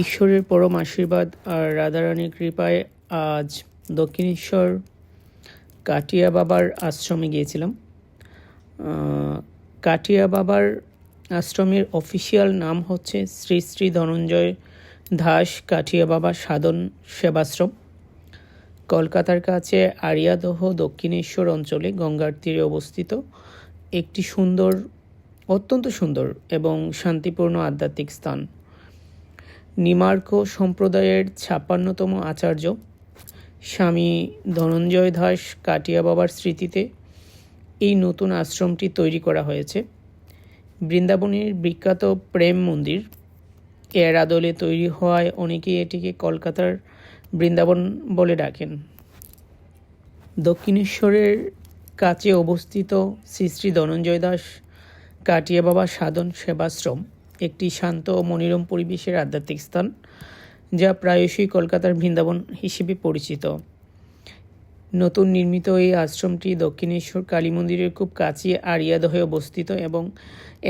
ঈশ্বরের পরম আশীর্বাদ আর রাধারানীর কৃপায় আজ দক্ষিণেশ্বর কাটিয়া বাবার আশ্রমে গিয়েছিলাম। কাটিয়া বাবার আশ্রমের অফিসিয়াল নাম হচ্ছে শ্রী শ্রী ধনঞ্জয় দাস কাটিয়া বাবা সাধন সেবাশ্রম। কলকাতার কাছে আরিয়াদহ দক্ষিণেশ্বর অঞ্চলে গঙ্গার তীরে অবস্থিত একটি অত্যন্ত সুন্দর এবং শান্তিপূর্ণ আধ্যাত্মিক স্থান। নিমার্ক সম্প্রদায়ের ৫৬তম আচার্য স্বামী ধনঞ্জয় দাস কাটিয়া বাবার স্মৃতিতে এই নতুন আশ্রমটি তৈরি করা হয়েছে। বৃন্দাবনের বিখ্যাত প্রেম মন্দির এর আদলে তৈরি হওয়ায় অনেকেই এটিকে কলকাতার বৃন্দাবন বলে ডাকেন। দক্ষিণেশ্বরের কাছে অবস্থিত শ্রী শ্রী ধনঞ্জয় দাস কাটিয়া বাবা সাধন সেবাশ্রম একটি শান্ত ও মনোরম পরিবেশের আধ্যাত্মিক স্থান, যা প্রায়শই কলকাতার বৃন্দাবন হিসেবে পরিচিত। নতুন নির্মিত এই আশ্রমটি দক্ষিণেশ্বর কালী মন্দিরের খুব কাছে আরিয়াদহে অবস্থিত এবং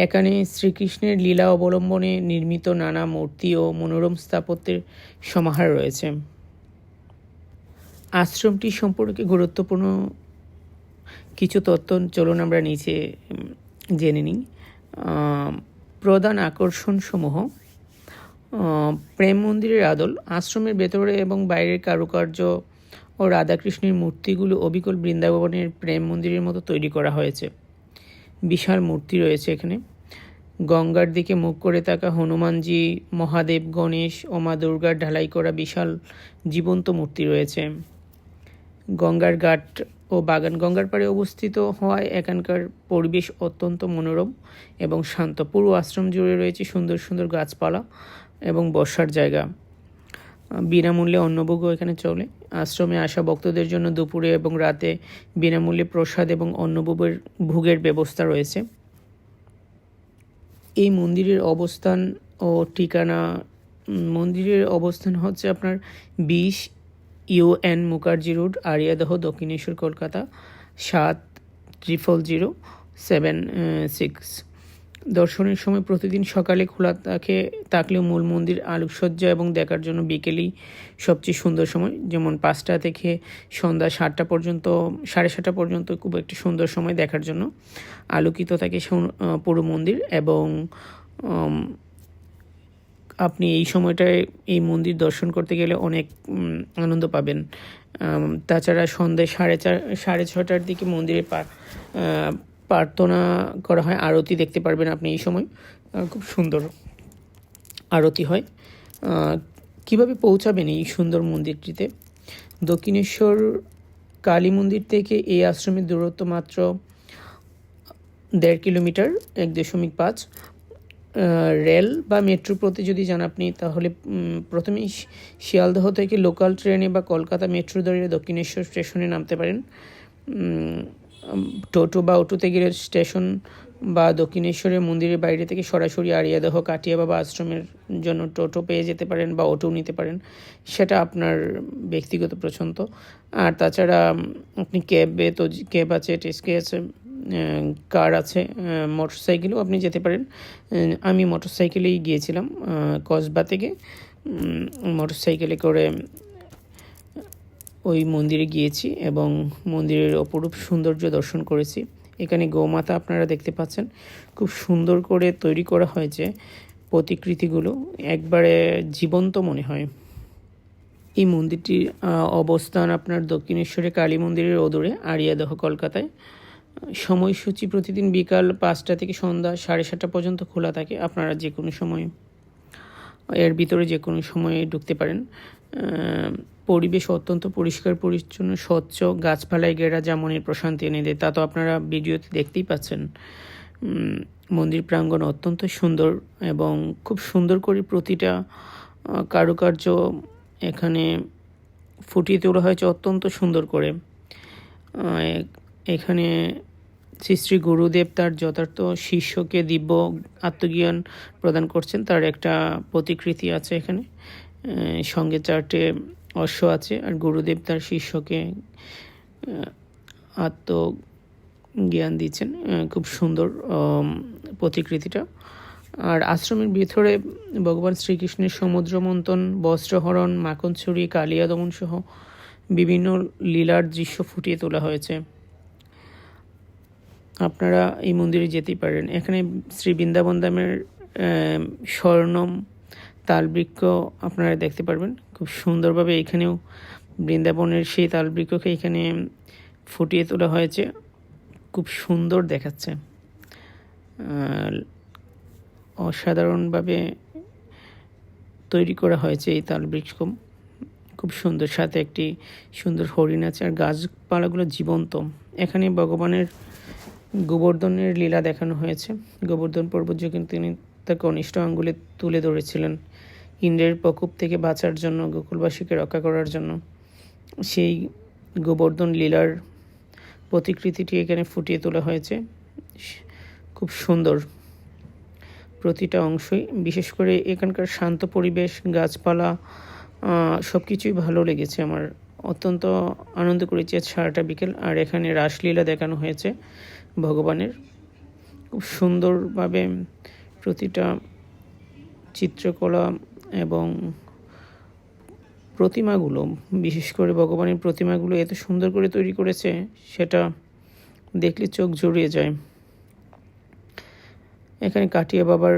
এখানে শ্রীকৃষ্ণের লীলা অবলম্বনে নির্মিত নানা মূর্তি ও মনোরম স্থাপত্যের সমাহার রয়েছে। আশ্রমটি সম্পর্কে গুরুত্বপূর্ণ কিছু তথ্য চলুন আমরা নিচে জেনে নিই। প্রধান আকর্ষণসমূহ: প্রেম মন্দিরের আদল। আশ্রমের ভেতরে এবং বাইরের কারুকার্য ও রাধাকৃষ্ণের মূর্তিগুলো অবিকল বৃন্দাবনের প্রেম মন্দিরের মতো তৈরি করা হয়েছে। বিশাল মূর্তি রয়েছে এখানে। গঙ্গার দিকে মুখ করে থাকা হনুমানজি, মহাদেব, গণেশ ও মা দুর্গার ঢালাই করা বিশাল জীবন্ত মূর্তি রয়েছে। গঙ্গার ঘাট ও বাগান গঙ্গার পাড়ে অবস্থিত হওয়ায় এখানকার পরিবেশ অত্যন্ত মনোরম এবং শান্ত। পুরো আশ্রম জুড়ে রয়েছে সুন্দর সুন্দর গাছপালা এবং বসার জায়গা। বিনামূল্যে অন্নভোগও এখানে চলে। আশ্রমে আসা ভক্তদের জন্য দুপুরে এবং রাতে বিনামূল্যে প্রসাদ এবং ভোগের ব্যবস্থা রয়েছে। এই মন্দিরের অবস্থান ও ঠিকানা: মন্দিরের অবস্থান হচ্ছে আপনার 20 UN মুখার্জি রোড, আরিয়াদহ, দক্ষিণেশ্বর, কলকাতা 700076। দর্শনের সময় প্রতিদিন সকালে খোলা থাকলেও মূল মন্দির আলোকসজ্জা এবং দেখার জন্য বিকেলেই সবচেয়ে সুন্দর সময়, যেমন 5টা থেকে সন্ধ্যা 7টা পর্যন্ত, 7:30টা পর্যন্ত খুব একটি সুন্দর সময় দেখার জন্য। আলোকিত থাকে পুরো মন্দির এবং আপনি এই সময়টায় এই মন্দির দর্শন করতে গেলে অনেক আনন্দ পাবেন। তাছাড়া সন্ধ্যায় 6:30টার দিকে মন্দিরে প্রার্থনা করা হয়, আরতি দেখতে পারবেন আপনি এই সময়। খুব সুন্দর আরতি হয়। কিভাবে পৌঁছাবেন এই সুন্দর মন্দিরটিতে? দক্ষিণেশ্বর কালী মন্দির থেকে এই আশ্রমের দূরত্ব মাত্র 1.5 কিলোমিটার, 1.5। রেল বা মেট্রো প্রতি যদি যান আপনি, তাহলে প্রথমেই শিয়ালদহ থেকে লোকাল ট্রেনে বা কলকাতা মেট্রো ধরে দক্ষিণেশ্বর স্টেশনে নামতে পারেন। টোটো বা অটোতে গেলে স্টেশন বা দক্ষিণেশ্বরের মন্দিরের বাইরে থেকে সরাসরি আরিয়াদহ কাটিয়া বাবা আশ্রমের জন্য টোটো পেয়ে যেতে পারেন বা অটো নিতে পারেন, সেটা আপনার ব্যক্তিগত পছন্দ। আর তাছাড়া আপনি ক্যাব আছে, ট্যাক্সি আছে, কার আছে, মোটরসাইকেলেও আপনি যেতে পারেন। আমি মোটরসাইকেলেই গিয়েছিলাম। কসবা থেকে মোটরসাইকেলে করে ওই মন্দিরে গিয়েছি এবং মন্দিরের অপরূপ সৌন্দর্য দর্শন করেছি। এখানে গোমাতা আপনারা দেখতে পাচ্ছেন, খুব সুন্দর করে তৈরি করা হয়েছে। প্রতিকৃতিগুলো একবারে জীবন্ত মনে হয়। এই মন্দিরটির অবস্থান আপনার দক্ষিণেশ্বরে কালী মন্দিরের অদূরে, আরিয়াদহ, কলকাতায়। সময়সূচি: প্রতিদিন বিকাল 5টা থেকে সন্ধ্যা 7:30টা পর্যন্ত খোলা থাকে। আপনারা যে কোনো সময়, এর ভিতরে যে কোনো সময়ে ঢুকতে পারেন। পরিবেশ অত্যন্ত পরিষ্কার পরিচ্ছন্ন, স্বচ্ছ, গাছপালায় ঘেরা, যা মনের প্রশান্তি এনে দেয়। তা তো আপনারা ভিডিওতে দেখতেই পাচ্ছেন। মন্দির প্রাঙ্গণ অত্যন্ত সুন্দর এবং খুব সুন্দর করে প্রতিটা কারুকার্য এখানে ফুটিয়ে তোলা হয়েছে অত্যন্ত সুন্দর করে। এখানে শ্রী শ্রী গুরুদেব তার যথার্থ শিষ্যকে দিব্য আত্মজ্ঞান প্রদান করছেন, তার একটা প্রতিকৃতি আছে এখানে। সঙ্গে 4টে অশ্ব আছে, আর গুরুদেব তার শিষ্যকে আত্মজ্ঞান দিচ্ছেন। খুব সুন্দর প্রতিকৃতিটা। আর আশ্রমের ভিতরে ভগবান শ্রীকৃষ্ণের সমুদ্র মন্থন, বস্ত্রহরণ, মাখন ছুরি, কালিয়া দমন সহ বিভিন্ন লীলার দৃশ্য ফুটিয়ে তোলা হয়েছে। আপনারা এই মন্দিরে যেতেই পারেন। এখানে শ্রী বৃন্দাবন ধামের স্বর্ণম তালবৃক্ষ আপনারা দেখতে পারবেন। খুব সুন্দরভাবে এখানেও বৃন্দাবনের সেই তালবৃক্ষকে এখানে ফুটিয়ে তোলা হয়েছে, খুব সুন্দর দেখাচ্ছে। অসাধারণভাবে তৈরি করা হয়েছে এই তালবৃক্ষ, খুব সুন্দর। সাথে একটি সুন্দর হরিণ আছে, আর গাছপালাগুলো জীবন্ত। এখানে ভগবানের গোবর্ধনের লীলা দেখানো হয়েছে। গোবর্ধন পর্বত যখন তিনি তার কনিষ্ঠ আঙ্গুলে তুলে ধরেছিলেন ইন্দ্রের প্রকোপ থেকে বাঁচার জন্য, গোকুলবাসীকে রক্ষা করার জন্য, সেই গোবর্ধন লীলার প্রতিকৃতিটি এখানে ফুটিয়ে তোলা হয়েছে। খুব সুন্দর প্রতিটা অংশই, বিশেষ করে এখানকার শান্ত পরিবেশ, গাছপালা, সব কিছুই ভালো লেগেছে আমার। অত্যন্ত আনন্দ করেছি আজ সারাটা বিকেল। আর এখানে রাসলীলা দেখানো হয়েছে ভগবানের, খুব সুন্দরভাবে প্রতিটা চিত্রকলা এবং প্রতিমাগুলো, বিশেষ করে ভগবানের প্রতিমাগুলো এত সুন্দর করে তৈরি করেছে, সেটা দেখলে চোখ জুড়িয়ে যায়। এখানে কাটিয়া বাবার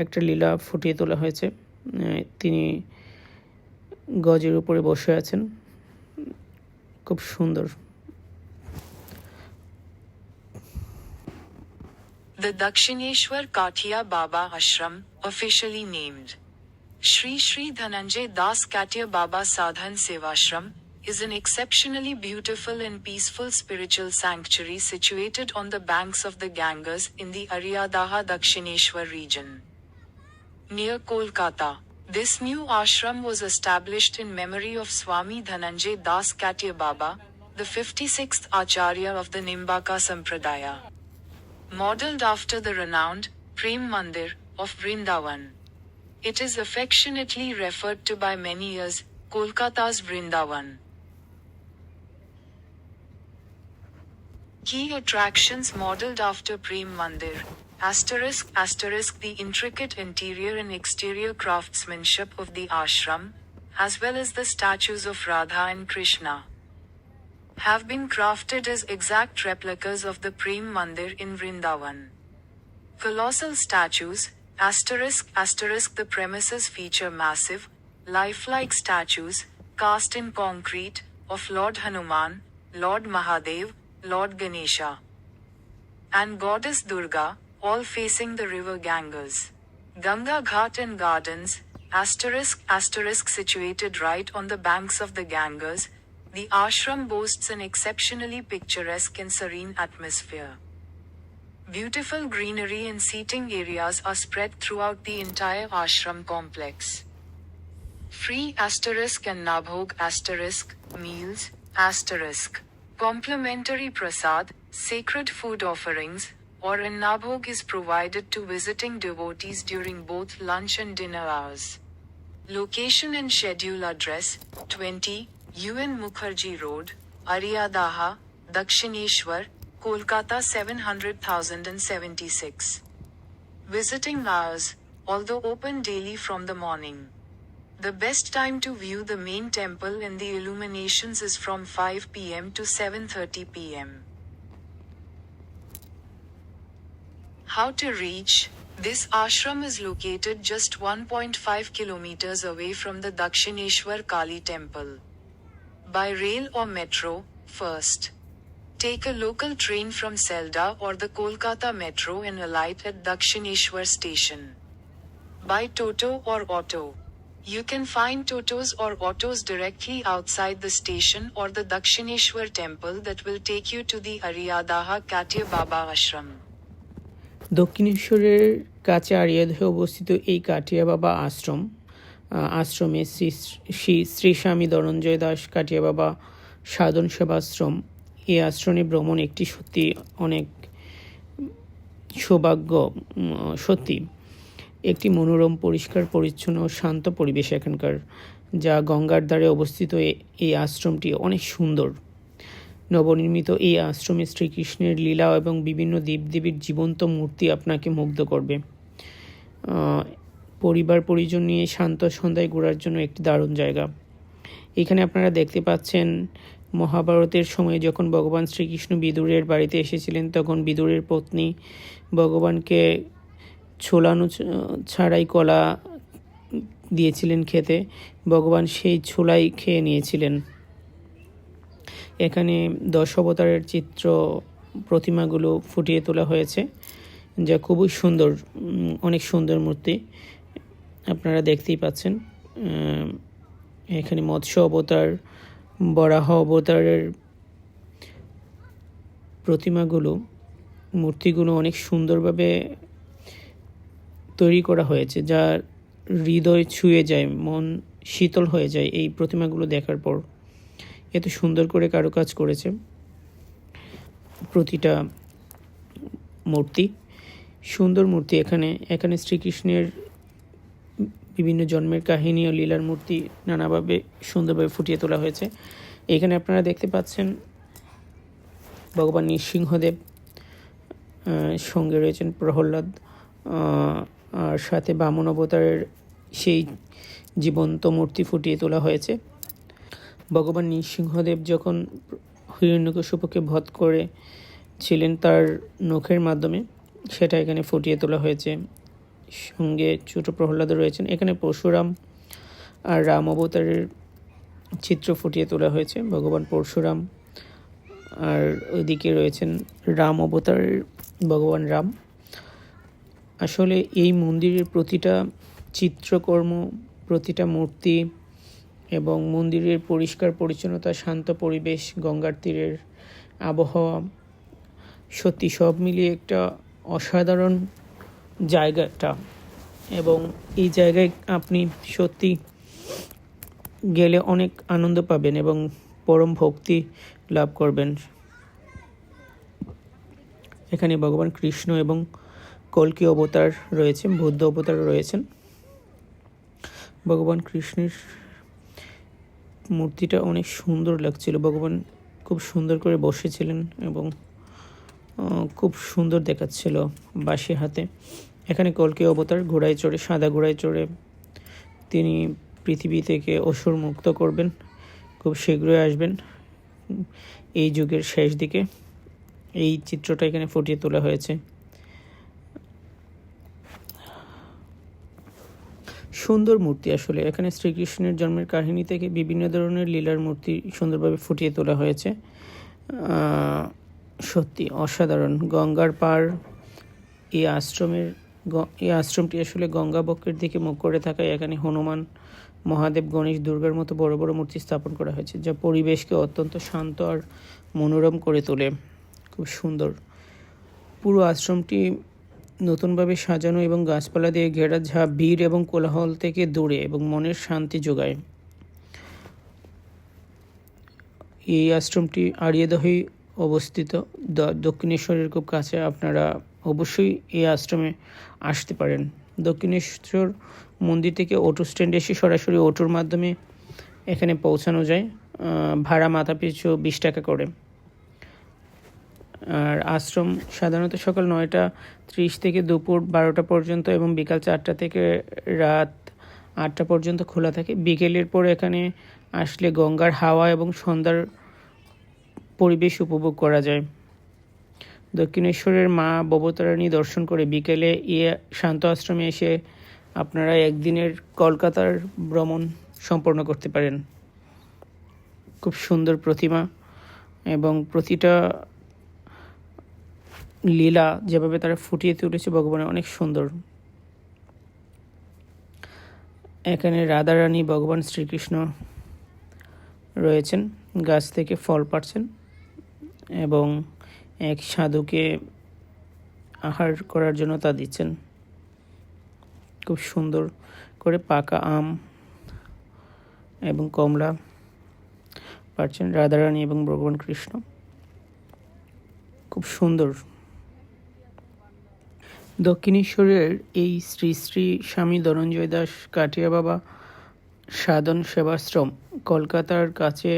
একটা লীলা ফুটিয়ে তোলা হয়েছে। তিনি গজের উপরে বসে আছেন, খুব সুন্দর। The Dakshineshwar Kathia Baba Ashram, officially named Shri Shri Dhananjay Das Katia Baba Sadhan Sevashram, is an exceptionally beautiful and peaceful spiritual sanctuary situated on the banks of the Ganges in the Aryadaha Dakshineshwar region, near Kolkata. This new ashram was established in memory of Swami Dhananjay Das Katia Baba, the 56th Acharya of the Nimbaka Sampradaya. Modeled after the renowned Prem Mandir of Vrindavan, it is affectionately referred to by many as Kolkata's Vrindavan. Key attractions modeled after Prem Mandir, ***, the intricate interior and exterior craftsmanship of the ashram, as well as the statues of Radha and Krishna, have been crafted as exact replicas of the Prem Mandir in Vrindavan. Colossal statues, ***, the premises feature massive, lifelike statues, cast in concrete, of Lord Hanuman, Lord Mahadev, Lord Ganesha, and Goddess Durga, all facing the river Ganges. Ganga Ghat and Gardens, ***, situated right on the banks of the Ganges, the ashram boasts an exceptionally picturesque and serene atmosphere. Beautiful greenery and seating areas are spread throughout the entire ashram complex. Free * and Nabhog * meals, * complimentary prasad, sacred food offerings, or an Nabhog is provided to visiting devotees during both lunch and dinner hours. Location and schedule address, 20, UN Mukherjee Road, Aryadaha, Dakshineshwar, Kolkata 700,076. Visiting hours, although open daily from the morning. The best time to view the main temple and the illuminations is from 5 p.m. to 7:30 p.m. How to reach? This ashram is located just 1.5 kilometers away from the Dakshineshwar Kali temple. By rail or metro, first. Take a local train from Selda or the Kolkata metro and alight at Dakshineshwar station. By Toto or auto. You can find totos or autos directly outside the station or the Dakshineshwar temple that will take you to the Aryadaha Katia Baba Ashram. দক্ষিণেশ্বরের কাছে আরিয়াদহে অবস্থিত এই কাটিয়া বাবা আশ্রমে শ্রী স্বামী ধনঞ্জয় দাস কাটিয়া বাবা সাধন সেবাশ্রম, এই আশ্রমে ভ্রমণ একটি সত্যি অনেক সৌভাগ্য। সত্যি একটি মনোরম, পরিষ্কার পরিচ্ছন্ন ও শান্ত পরিবেশ এখানকার, যা গঙ্গার ধারে অবস্থিত। এই আশ্রমটি অনেক সুন্দর। নবনির্মিত এই আশ্রমে শ্রীকৃষ্ণের লীলা এবং বিভিন্ন দেবদেবীর জীবন্ত মূর্তি আপনাকে মুগ্ধ করবে। পরিবার পরিজন নিয়ে শান্ত সন্ধ্যায় ঘোরার জন্য একটি দারুণ জায়গা। এখানে আপনারা দেখতে পাচ্ছেন মহাভারতের সময় যখন ভগবান শ্রীকৃষ্ণ বিদুরের বাড়িতে এসেছিলেন, তখন বিদুরের পত্নী ভগবানকে ছোলানো ছাড়াই কলা দিয়েছিলেন খেতে। ভগবান সেই ছোলাই খেয়ে নিয়েছিলেন। এখানে 10 অবতারের চিত্র প্রতিমাগুলো ফুটিয়ে তোলা হয়েছে, যা খুবই সুন্দর, অনেক সুন্দর মূর্তি আপনারা দেখতেই পাচ্ছেন। এখানে মৎস্য অবতার, বরাহ অবতারের প্রতিমাগুলো, মূর্তিগুলো অনেক সুন্দরভাবে তৈরি করা হয়েছে, যা হৃদয় ছুঁয়ে যায়, মন শীতল হয়ে যায় এই প্রতিমাগুলো দেখার পর। এত সুন্দর করে কারুকাজ করেছে প্রতিটা মূর্তি, সুন্দর মূর্তি। এখানে শ্রীকৃষ্ণের বিভিন্ন জন্মের কাহিনী ও লীলার মূর্তি নানাভাবে সুন্দরভাবে ফুটিয়ে তোলা হয়েছে। এখানে আপনারা দেখতে পাচ্ছেন ভগবান নৃসিংহদেব, সঙ্গে রয়েছেন প্রহ্লাদ, আর সাথে বামন অবতারের সেই জীবন্ত মূর্তি ফুটিয়ে তোলা হয়েছে। ভগবান নৃসিংহদেব যখন হিরণ্যকশিপুকে বধ করেছিলেন তার নখের মাধ্যমে, সেটা এখানে ফুটিয়ে তোলা হয়েছে। সঙ্গে ছোট প্রহ্লাদ রয়েছেন। এখানে পরশুরাম আর রাম অবতারের চিত্র ফুটিয়ে তোলা হয়েছে। ভগবান পরশুরাম, আর ওইদিকে রয়েছেন রাম অবতারের ভগবান রাম। আসলে এই মন্দিরের প্রতিটা চিত্রকর্ম, প্রতিটা মূর্তি এবং মন্দিরের পরিষ্কার পরিচ্ছন্নতা, শান্ত পরিবেশ, গঙ্গার তীরের আবহাওয়া, সত্যি সব মিলিয়ে একটা অসাধারণ জায়গাটা। এবং এই জায়গায় আপনি সত্যি গেলে অনেক আনন্দ পাবেন এবং পরম ভক্তি লাভ করবেন। এখানে ভগবান কৃষ্ণ এবং কল্কি অবতার রয়েছে, বুদ্ধ অবতার রয়েছেন। ভগবান কৃষ্ণের মূর্তিটা অনেক সুন্দর লাগছিল। ভগবান খুব সুন্দর করে বসেছিলেন এবং খুব সুন্দর দেখাচ্ছিল বাঁশি হাতে। এখানে কল্কি অবতার ঘোড়ায় চড়ে, সাদা ঘোড়ায় চড়ে তিনি পৃথিবী থেকে অসুর মুক্ত করবেন, খুব শীঘ্রই আসবেন এই যুগের শেষ দিকে। এই চিত্রটা এখানে ফুটিয়ে তোলা হয়েছে। সুন্দর মূর্তি আসলে। এখানে শ্রীকৃষ্ণের জন্মের কাহিনী থেকে বিভিন্ন ধরনের লীলার মূর্তি সুন্দরভাবে ফুটিয়ে তোলা হয়েছে। সত্যি অসাধারণ। গঙ্গার পার এই আশ্রমটি আসলে গঙ্গা বক্ষের দিকে মুখ করে থাকায় এখানে হনুমান, মহাদেব, গণেশ, দুর্গার মতো বড় বড় মূর্তি স্থাপন করা হয়েছে, যা পরিবেশকে অত্যন্ত শান্ত আর মনোরম করে তোলে। খুব সুন্দর। পুরো আশ্রমটি নতুনভাবে সাজানো এবং গাছপালা দিয়ে ঘেরা, যা ভিড় এবং কোলাহল থেকে দূরে এবং মনের শান্তি যোগায়। এই আশ্রমটি আড়িয়াদহে অবস্থিত, দক্ষিণেশ্বরের খুব কাছে। আপনারা অবশ্যই এই আশ্রমে আসতে পারেন। দক্ষিণেশ্বর মন্দির থেকে অটো স্ট্যান্ডে এসে সরাসরি অটোর মাধ্যমে এখানে পৌঁছানো যায়। ভাড়া মাথা পিছু 20 টাকা করে। আর আশ্রম সাধারণত সকাল 9:30 থেকে দুপুর 12টা পর্যন্ত এবং বিকাল 4টা থেকে রাত 8টা পর্যন্ত খোলা থাকে। বিকেলের পর এখানে আসলে গঙ্গার হাওয়া এবং সন্ধ্যার পরিবেশ উপভোগ করা যায়। দক্ষিণেশ্বরের মা ভবতারিণী দর্শন করে বিকেলে শান্ত আশ্রমে এসে আপনারা একদিনের কলকাতার ভ্রমণ সম্পন্ন করতে পারেন। খুব সুন্দর প্রতিমা এবং প্রতিটা লীলা যেভাবে তারা ফুটিয়ে তুলেছে ভগবানের, অনেক সুন্দর। এখানে রাধারানী, ভগবান শ্রীকৃষ্ণ রয়েছেন, গাছ থেকে ফল পাড়ছেন এবং এক সাধুকে আহার করার জন্য তা দিচ্ছেন। খুব সুন্দর করে পাকা আম এবং কমলা পাড়ছেন রাধারানী এবং ভগবান কৃষ্ণ। খুব সুন্দর। দক্ষিণেশ্বরের এই শ্রী শ্রী স্বামী ধনঞ্জয় দাস কাঠিয়া বাবা সাধন সেবাশ্রম কলকাতার কাছে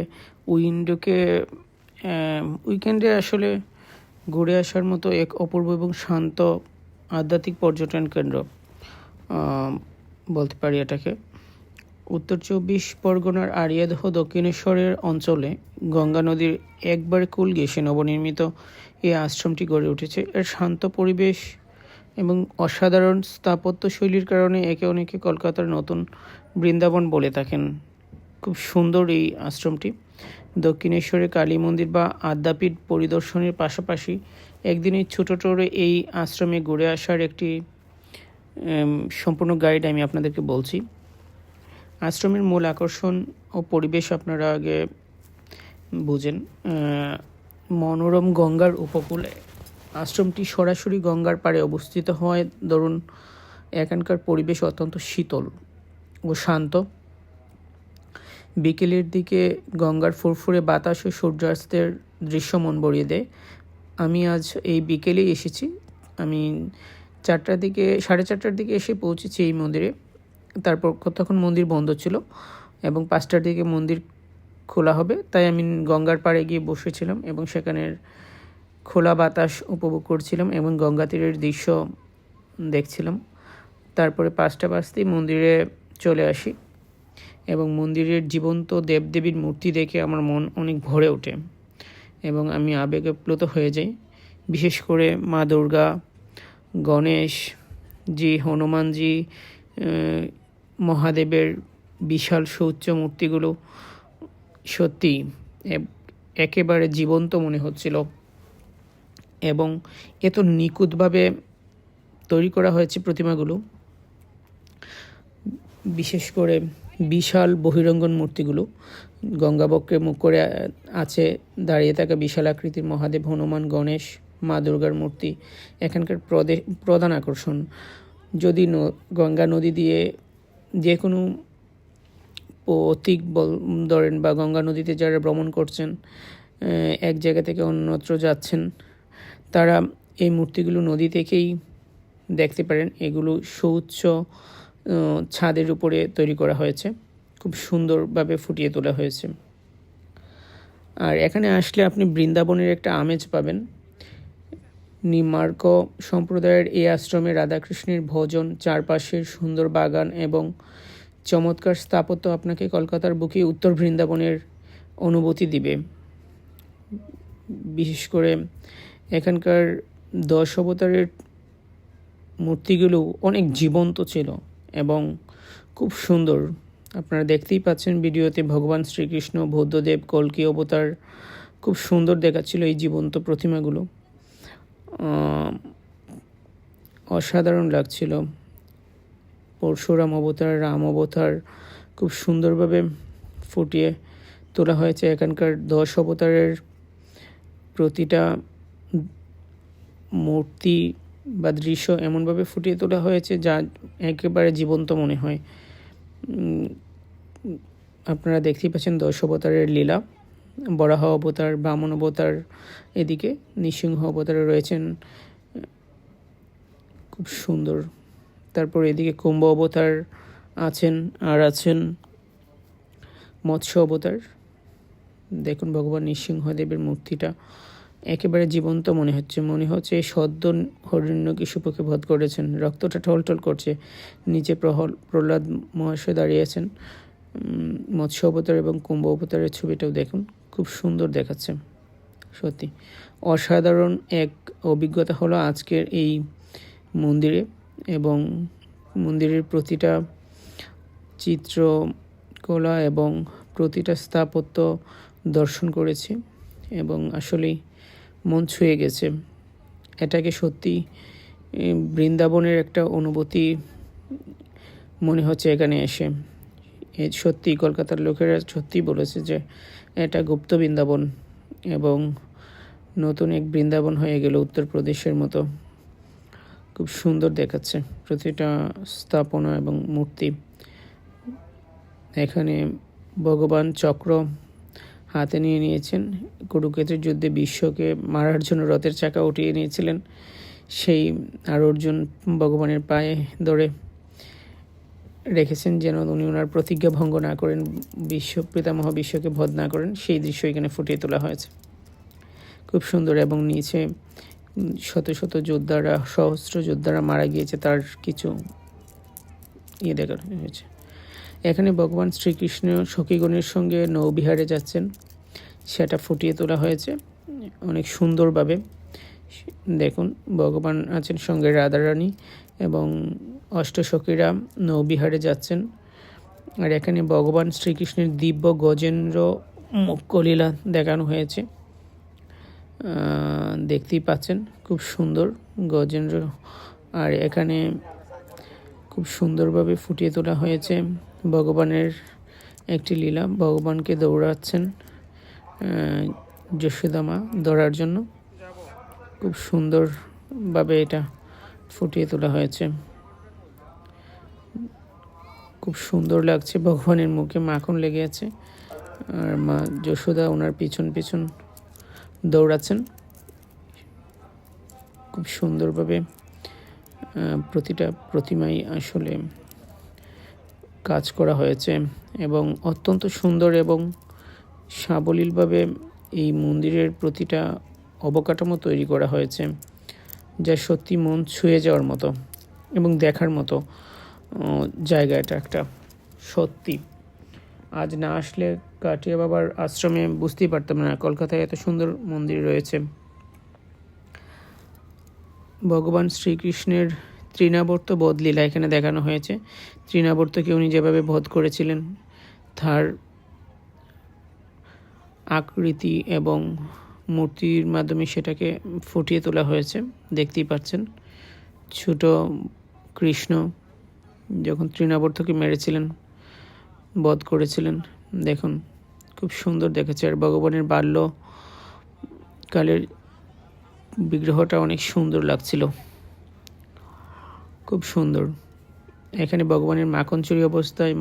উইকেন্ডে আসলে ঘুরে আসার মতো এক অপূর্ব এবং শান্ত আধ্যাত্মিক পর্যটন কেন্দ্র। বলতে পারি এটাকে। উত্তর 24 পরগনার আরিয়াদহ দক্ষিণেশ্বরের অঞ্চলে গঙ্গা নদীর একবার কূল ঘেঁষে নবনির্মিত এই আশ্রমটি গড়ে উঠেছে। এর শান্ত পরিবেশ এবং অসাধারণ স্থাপত্যশৈলীর কারণে একে অনেকে কলকাতার নতুন বৃন্দাবন বলে থাকেন। খুব সুন্দর এই আশ্রমটি। দক্ষিণেশ্বরের কালী মন্দির বা আদ্যাপীঠ পরিদর্শনের পাশাপাশি একদিনের ছোটো টোরে এই আশ্রমে ঘুরে আসার একটি সম্পূর্ণ গাইড আমি আপনাদেরকে বলছি। আশ্রমের মূল আকর্ষণ ও পরিবেশ আপনারা আগে বুঝেন। মনোরম গঙ্গার উপকূলে আশ্রমটি সরাসরি গঙ্গার পাড়ে অবস্থিত হওয়ায় ধরুন এখানকার পরিবেশ অত্যন্ত শীতল ও শান্ত। বিকেলের দিকে গঙ্গার ফুরফুরে বাতাস ও সূর্যাস্তের দৃশ্য মন ভরিয়ে দেয়। আমি আজ এই বিকেলেই এসেছি। আমি 4:30 দিকে এসে পৌঁছেছি এই মন্দিরে। তারপর তখন মন্দির বন্ধ ছিল এবং 5টার দিকে মন্দির খোলা হবে, তাই আমি গঙ্গার পাড়ে গিয়ে বসেছিলাম এবং সেখানের খোলা বাতাস উপভোগ করছিলাম এবং গঙ্গা তীরের দৃশ্য দেখছিলাম। তারপরে 5টা বাজতেই মন্দিরে চলে আসি এবং মন্দিরের জীবন্ত দেবদেবীর মূর্তি দেখে আমার মন অনেক ভরে ওঠে এবং আমি আবেগপ্লুত হয়ে যাই। বিশেষ করে মা দুর্গা, গণেশজি, হনুমানজি, মহাদেবের বিশাল সুউচ্চ মূর্তিগুলো সত্যি একেবারে জীবন্ত মনে হচ্ছিল এবং এত নিখুঁতভাবে তৈরি করা হয়েছে প্রতিমাগুলো। বিশেষ করে বিশাল বহিরঙ্গন মূর্তিগুলো গঙ্গাবক্ষে মুখ করে আছে দাঁড়িয়ে থাকা বিশাল আকৃতির মহাদেব, হনুমান, গণেশ, মা দুর্গার মূর্তি এখানকার প্রধান আকর্ষণ। যদি গঙ্গা নদী দিয়ে যে কোনো পথিক ধরেন বা গঙ্গা নদীতে যারা ভ্রমণ করছেন, এক জায়গা থেকে অন্যত্র যাচ্ছেন, তারা এই মূর্তিগুলো নদী থেকেই দেখতে পারেন। এগুলো সুউচ্চ ছাদের উপরে তৈরি করা হয়েছে, খুব সুন্দরভাবে ফুটিয়ে তোলা হয়েছে। আর এখানে আসলে আপনি বৃন্দাবনের একটা আমেজ পাবেন। নিম্বার্ক সম্প্রদায়ের এই আশ্রমে রাধাকৃষ্ণের ভজন, চারপাশের সুন্দর বাগান এবং চমৎকার স্থাপত্য আপনাকে কলকাতার বুকে উত্তর বৃন্দাবনের অনুভূতি দিবে। বিশেষ করে এখানকার 10 অবতারের মূর্তিগুলো অনেক জীবন্ত ছিল এবং খুব সুন্দর। আপনারা দেখতেই পাচ্ছেন ভিডিওতে ভগবান শ্রীকৃষ্ণ, বুদ্ধদেব, কল্কি অবতার খুব সুন্দর দেখাচ্ছিল এই জীবন্ত প্রতিমাগুলো। অসাধারণ লাগছিল। পরশুরাম অবতার, রাম অবতার খুব সুন্দরভাবে ফুটিয়ে তোলা হয়েছে। এখানকার 10 অবতারের প্রতিটা মূর্তি বা দৃশ্য এমনভাবে ফুটিয়ে তোলা হয়েছে যা একেবারে জীবন্ত মনে হয়। আপনারা দেখতেই পাচ্ছেন 10 অবতারের লীলা। বরাহ অবতার, বামন অবতার, এদিকে নৃসিংহ অবতারে রয়েছেন, খুব সুন্দর। তারপর এদিকে কুম্ভ অবতার আছেন, আর আছেন মৎস্য অবতার। দেখুন ভগবান নৃসিংহদেবের মূর্তিটা একেবারে জীবন্ত মনে হচ্ছে সদ্য হিরণ্যকশিপুকে বধ করেছেন। রক্তটা টলটল করছে। নিচে প্রহ্লাদ মহাশয় দাঁড়িয়ে আছেন। মৎস্য অবতার এবং কুম্ভ অবতারের ছবিটাও দেখুন, খুব সুন্দর দেখাচ্ছে। সত্যি অসাধারণ এক অভিজ্ঞতা হলো আজকের এই মন্দিরে এবং মন্দিরের প্রতিটা চিত্রকলা এবং প্রতিটা স্থাপত্য দর্শন করেছি এবং আসলেই মন ছুঁয়ে গেছে। এটাকে সত্যি বৃন্দাবনের একটা অনুভূতি মনে হচ্ছে এখানে এসে। সত্যি কলকাতার লোকেরা সত্যি বলেছে যে এটা গুপ্ত বৃন্দাবন এবং নতুন এক বৃন্দাবন হয়ে গেল উত্তরপ্রদেশের মতো। খুব সুন্দর দেখাচ্ছে প্রতিটা স্থাপনা এবং মূর্তি। এখানে ভগবান চক্র হাতে নিয়ে নিয়েছেন। কুরুক্ষেত্রের যুদ্ধে বিশ্বকে মারার জন্য রথের চাকা উঠিয়ে নিয়েছিলেন, সেই আর অর্জুন ভগবানের পায়ে ধরে রেখেছেন যেন উনি ওনার প্রতিজ্ঞা ভঙ্গ না করেন, পিতামহ বিশ্বকে বধ না করেন। সেই দৃশ্য এখানে ফুটিয়ে তোলা হয়েছে, খুব সুন্দর। এবং নিচে শত শত যোদ্ধারা, সহস্র যোদ্ধারা মারা গিয়েছে তার কিছু দেখানো হয়েছে। এখানে ভগবান শ্রীকৃষ্ণ সখীগণের সঙ্গে নৌবিহারে যাচ্ছেন, সেটা ফুটিয়ে তোলা হয়েছে অনেক সুন্দরভাবে। দেখুন, ভগবান আছেন সঙ্গে রাধারানী এবং অষ্টসখীরা নৌবিহারে যাচ্ছেন। আর এখানে ভগবান শ্রীকৃষ্ণের দিব্য গজেন্দ্র মুখ্যলীলা দেখানো হয়েছে, দেখতেই পাচ্ছেন খুব সুন্দর গজেন্দ্র। আর এখানে খুব সুন্দরভাবে ফুটিয়ে তোলা হয়েছে ভগবানের একটি লীলা। ভগবানকে দৌড়াচ্ছেন যশোদা মা ধরার জন্য, খুব সুন্দরভাবে এটা ফুটিয়ে তোলা হয়েছে। খুব সুন্দর লাগছে, ভগবানের মুখে মাখন লেগে আছে আর মা যশোদা ওনার পিছন পিছন দৌড়াচ্ছেন। খুব সুন্দরভাবে প্রতিটা প্রতিমাই আসলে কাজ করা হয়েছে এবং অত্যন্ত সুন্দর এবং সাবলীলভাবে এই মন্দিরের প্রতিটা অবকাঠামো তৈরি করা হয়েছে, যা সত্যি মন ছুঁয়ে যাওয়ার মতো এবং দেখার মতো জায়গা। এটা একটা সত্যি, আজ না আসলে কাটিয়া বাবার আশ্রমে বুঝতেই পারতাম না কলকাতায় এত সুন্দর মন্দির রয়েছে। ভগবান শ্রীকৃষ্ণের তৃণাবর্ত বধলীলা এখানে দেখানো হয়েছে। তৃণাবর্তকে উনি যেভাবে বধ করেছিলেন তার আকৃতি এবং মূর্তির মাধ্যমে সেটাকে ফুটিয়ে তোলা হয়েছে, দেখতেই পাচ্ছেন। ছোট কৃষ্ণ যখন তৃণাবর্তকে মেরেছিলেন, বধ করেছিলেন, দেখুন খুব সুন্দর দেখেছে। আর ভগবানের বাল্যকালের বিগ্রহটা অনেক সুন্দর লাগছিল, খুব সুন্দর। এখানে ভগবানের মাখন চুরি অবস্থায়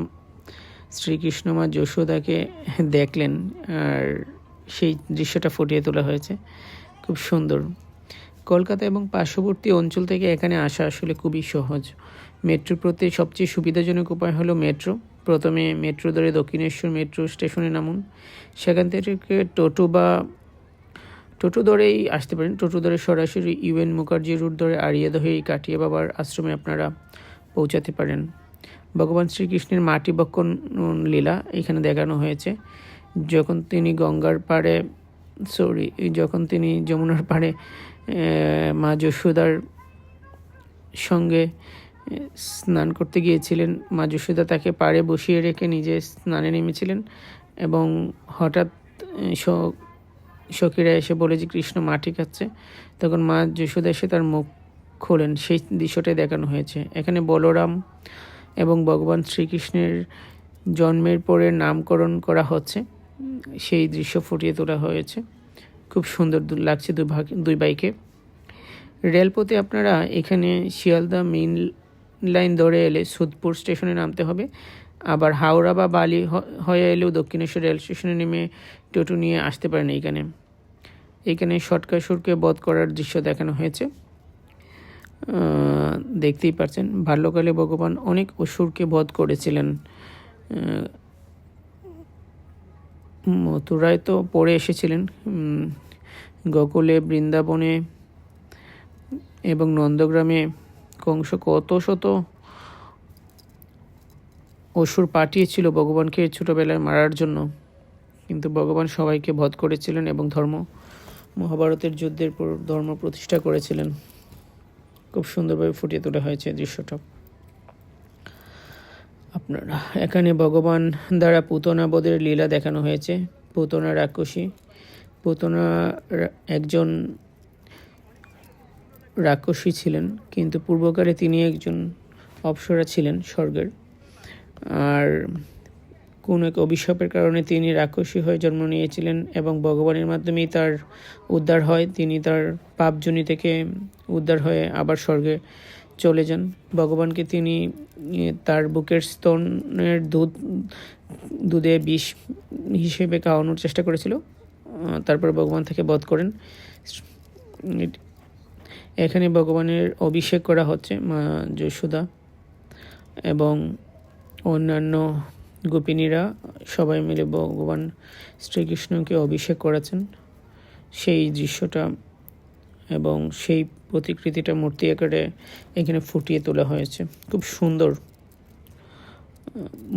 শ্রীকৃষ্ণ মা যশোদাকে দেখলেন আর সেই দৃশ্যটা ফুটিয়ে তোলা হয়েছে, খুব সুন্দর। কলকাতা এবং পার্শ্ববর্তী অঞ্চল থেকে এখানে আসা আসলে খুবই সহজ। মেট্রোর প্রতি সবচেয়ে সুবিধাজনক উপায় হলো মেট্রো। প্রথমে মেট্রো ধরে দক্ষিণেশ্বর মেট্রো স্টেশনে নামুন, সেখান থেকে টোটো ধরেই আসতে পারেন। টোটো ধরে সরাসরি ইউএন মুখার্জি রুট ধরে আড়িয়াদ হয়ে কাটিয়া বাবার আশ্রমে আপনারা পৌঁছাতে পারেন। ভগবান শ্রীকৃষ্ণের মাটি বক্ষণ লীলা এখানে দেখানো হয়েছে। যখন তিনি যমুনার পাড়ে মা যশোদার সঙ্গে স্নান করতে গিয়েছিলেন, মা যশোদা তাকে পাড়ে বসিয়ে রেখে নিজে স্নানে নেমেছিলেন এবং হঠাৎ সখীরা এসে বলে যে কৃষ্ণ মাটি খাচ্ছে, তখন মা যশোদা এসে তার মুখ খোলেন, সেই দৃশ্যটাই দেখানো হয়েছে। এখানে বলরাম এবং ভগবান শ্রীকৃষ্ণের জন্মের পরে নামকরণ করা হচ্ছে, সেই দৃশ্য ফুটিয়ে তোলা হয়েছে, খুব সুন্দর লাগছে দুই বাইকে। রেলপথে আপনারা এখানে শিয়ালদা মেইন লাইন ধরে এলে সুদপুর স্টেশনে নামতে হবে, আবার হাওড়া বা বালি হয়ে এলেও দক্ষিণেশ্বর রেল স্টেশনে নেমে টোটো নিয়ে আসতে পারেন। এইখানে সটকাসুরকে বধ করার দৃশ্য দেখানো হয়েছে, দেখতেই পাচ্ছেন। বাল্যকালে ভগবান অনেক অসুরকে বধ করেছিলেন। মথুরায় তো পড়ে এসেছিলেন, গোকুলে, বৃন্দাবনে এবং নন্দগ্রামে কংস কত শত অসুর পাঠিয়েছিল ভগবানকে ছোটবেলায় মারার জন্য, কিন্তু ভগবান সবাইকে বধ করেছিলেন এবং মহাভারতের যুদ্ধের পর ধর্ম প্রতিষ্ঠা করেছিলেন। খুব সুন্দরভাবে ফুটিয়ে তোলা হয়েছে দৃশ্যটা। আপনারা এখানে ভগবান দ্বারা পুতনা বধের লীলা দেখানো হয়েছে। পুতনা রাক্ষসী, পুতনা একজন রাক্ষসী ছিলেন, কিন্তু পূর্বকালে তিনি একজন অপ্সরা ছিলেন স্বর্গের। আর কোন এক অভিশাপের কারণে তিনি রাক্ষসী হয়ে জন্ম নিয়েছিলেন এবং ভগবানের মাধ্যমেই তার উদ্ধার হয়। তিনি তার পাপজনি থেকে উদ্ধার হয়ে আবার স্বর্গে চলে যান। ভগবানকে তিনি তার বুকের স্তনের দুধে বিষ হিসেবে খাওয়ানোর চেষ্টা করেছিল, তারপর ভগবান থেকে বধ করেন। এখানে ভগবানের অভিষেক করা হচ্ছে, মা যশোদা এবং অন্যান্য গোপিনীরা সবাই মিলে ভগবান শ্রীকৃষ্ণকে অভিষেক করেছেন। সেই দৃশ্যটা এবং সেই প্রতিকৃতিটা মূর্তি আকারে এখানে ফুটিয়ে তোলা হয়েছে, খুব সুন্দর।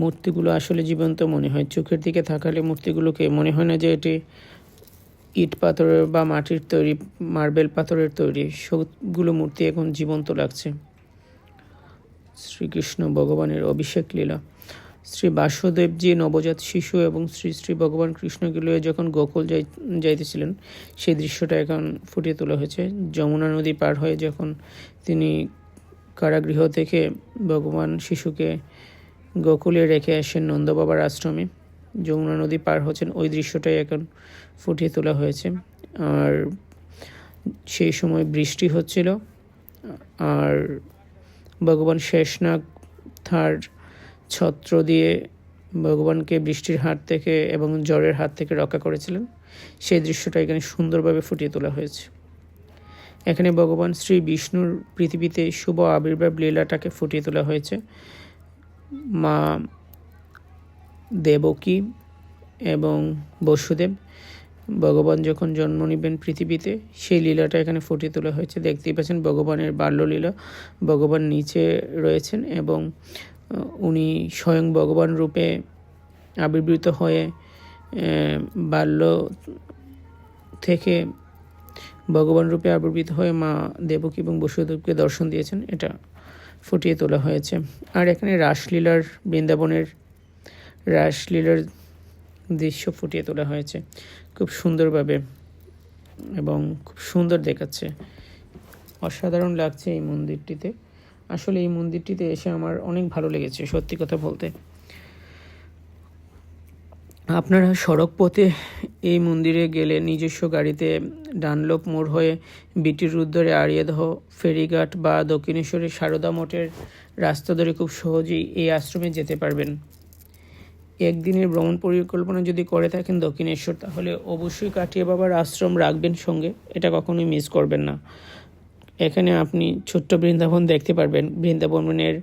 মূর্তিগুলো আসলে জীবন্ত মনে হয়। চোখের দিকে তাকালে মূর্তিগুলোকে মনে হয় না যে এটি ইট পাথরের বা মাটির তৈরি, মার্বেল পাথরের তৈরি। সবগুলো মূর্তি এখন জীবন্ত লাগছে। শ্রীকৃষ্ণ ভগবানের অভিষেক লীলা। শ্রী বাসুদেবজি নবজাত শিশু এবং শ্রী শ্রী ভগবান কৃষ্ণকে লইয়া যখন গোকুল যাইতেছিলেন, সেই দৃশ্যটা এখন ফুটিয়ে তোলা হয়েছে। যমুনা নদী পার হয়ে যখন তিনি কারাগৃহ থেকে ভগবান শিশুকে গোকুলে রেখে আসেন নন্দবাবার আশ্রমে, যমুনা নদী পার হচ্ছেন, ওই দৃশ্যটাই এখন ফুটিয়ে তোলা হয়েছে। আর সেই সময় বৃষ্টি হচ্ছিল, আর ভগবান শেষনাগ তার ছত্র দিয়ে ভগবানকে বৃষ্টির হাত থেকে এবং জ্বরের হাত থেকে রক্ষা করেছিলেন। সেই দৃশ্যটা এখানে সুন্দরভাবে ফুটিয়ে তোলা হয়েছে। এখানে ভগবান শ্রী বিষ্ণুর পৃথিবীতে শুভ আবির্ভাব লীলাটাকে ফুটিয়ে তোলা হয়েছে। মা দেবকী এবং বসুদেব ভগবান যখন জন্ম নেবেন পৃথিবীতে, সেই লীলাটা এখানে ফুটিয়ে তোলা হয়েছে। দেখতেই পাচ্ছেন ভগবানের বাল্যলীলা। ভগবান নিচে রয়েছেন এবং উনি স্বয়ং ভগবান রূপে আবির্ভূত হয়ে বাল্য থেকে ভগবান রূপে আবির্ভূত হয়ে মা দেবকী এবং বসুদেবকে দর্শন দিয়েছেন, এটা ফুটিয়ে তোলা হয়েছে। আর এখানে রাসলীলার, বৃন্দাবনের রাসলীলার দৃশ্য ফুটিয়ে তোলা হয়েছে খুব সুন্দরভাবে এবং খুব সুন্দর দেখাচ্ছে। অসাধারণ লাগছে এই মন্দিরটিতে। আসলে এই মন্দিরটিতে এসে আমার অনেক ভালো লেগেছে, সত্যি কথা বলতে। আপনারা সড়ক পথে এই মন্দিরে গেলে নিজস্ব গাড়িতে ডানলপ মোড় হয়ে বিটি রোড ধরে আড়িয়াদহ ফেরিঘাট বা দক্ষিণেশ্বরের সারদা মঠের রাস্তা ধরে খুব সহজেই এই আশ্রমে যেতে পারবেন। একদিনের ভ্রমণ পরিকল্পনা যদি করে থাকেন দক্ষিণেশ্বর, তাহলে অবশ্যই কাটিয়া বাবার আশ্রম রাখবেন সঙ্গে, এটা কখনোই মিস করবেন না। এখানে আপনি ছোট্ট বৃন্দাবন দেখতে পারবেন। বৃন্দাবনের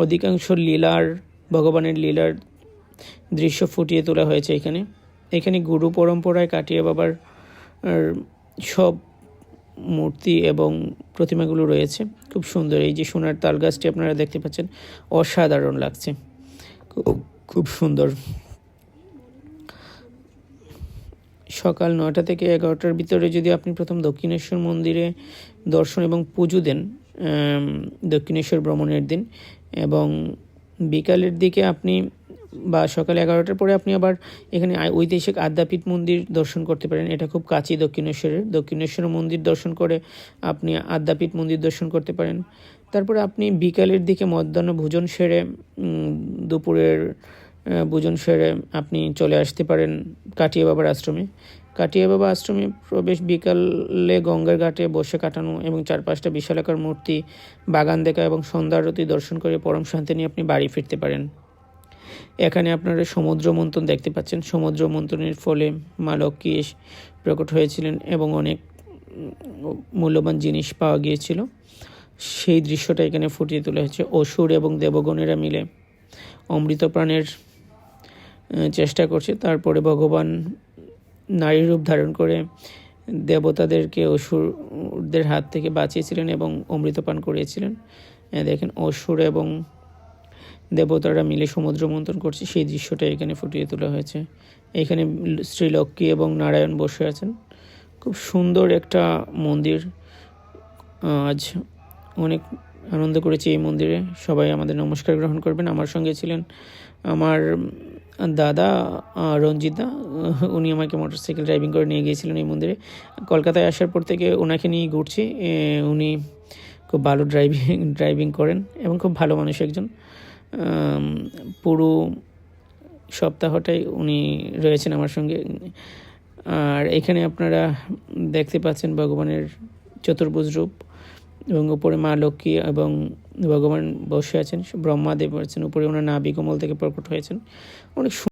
অধিকাংশ লীলার, ভগবানের লীলার দৃশ্য ফুটিয়ে তোলা হয়েছে এখানে। এখানে গুরু পরম্পরায় কাটিয়া বাবার সব মূর্তি এবং প্রতিমাগুলো রয়েছে, খুব সুন্দর। এই যে সোনার তাল গাছটি আপনারা দেখতে পাচ্ছেন, অসাধারণ লাগছে, খুব সুন্দর। সকাল 9টা থেকে 11টার ভিতরে যদি আপনি প্রথম দক্ষিণেশ্বর মন্দিরে দর্শন এবং পুজো দেন দক্ষিণেশ্বর ভ্রমণের দিন, এবং বিকালের দিকে আপনি বা সকাল 11টার পরে আপনি আবার এখানে ঐতিহাসিক আদ্যাপীঠ মন্দির দর্শন করতে পারেন। এটা খুব কাছেই দক্ষিণেশ্বরের। দক্ষিণেশ্বর মন্দির দর্শন করে আপনি আদ্যাপীঠ মন্দির দর্শন করতে পারেন। তারপরে আপনি বিকালের দিকে মধ্যাহ্ন ভোজন সেরে, দুপুরের ভোজন সেরে আপনি চলে আসতে পারেন কাটিয়া বাবার আশ্রমে। কাটিয়া বাবা আশ্রমে প্রবেশ বিকালে গঙ্গার ঘাটে বসে কাটানো এবং 4-5টা বিশালাকার মূর্তি, বাগান দেখা এবং সন্ধ্যা আরতি দর্শন করে পরম শান্তি নিয়ে আপনি বাড়ি ফিরতে পারেন। এখানে আপনারা সমুদ্র মন্থন দেখতে পাচ্ছেন। সমুদ্র মন্থনের ফলে মা লক্ষ্মী প্রকট হয়েছিলেন এবং অনেক মূল্যবান জিনিস পাওয়া গিয়েছিল, সেই দৃশ্যটা এখানে ফুটিয়ে তোলা হয়েছে। অসুর এবং দেবগণেরা মিলে অমৃত প্রাণের চেষ্টা করছে। তারপরে ভগবান নারী রূপ ধারণ করে দেবতাদেরকে অসুরদের হাত থেকে বাঁচিয়েছিলেন এবং অমৃতপান করিয়েছিলেন। দেখেন অসুর এবং দেবতারা মিলে সমুদ্র মন্থন করছে, সেই দৃশ্যটা এখানে ফুটিয়ে তোলা হয়েছে। এখানে শ্রীলক্ষ্মী এবং নারায়ণ বসে আছেন। খুব সুন্দর একটা মন্দির। আজ অনেক আনন্দ করেছি এই মন্দিরে। সবাই আমাদের নমস্কার গ্রহণ করবেন। আমার সঙ্গে ছিলেন আমার দাদা রঞ্জিতা, উনি আমাকে মোটরসাইকেল ড্রাইভিং করে নিয়ে গিয়েছিলেন এই মন্দিরে। কলকাতায় আসার পর থেকে ওনাকে নিয়ে ঘুরছি। উনি খুব ভালো ড্রাইভিং করেন এবং খুব ভালো মানুষ একজন। পুরো সপ্তাহটাই উনি রয়েছেন আমার সঙ্গে। আর এখানে আপনারা দেখতে পাচ্ছেন ভগবানের চতুর্ভুজ রূপ, এবং উপরে মা লক্ষ্মী এবং ভগবান বসে আছেন। ব্রহ্মাদেব আছেন উপরে, ওনার নাভি কমল থেকে প্রকট হয়েছেন। অনেক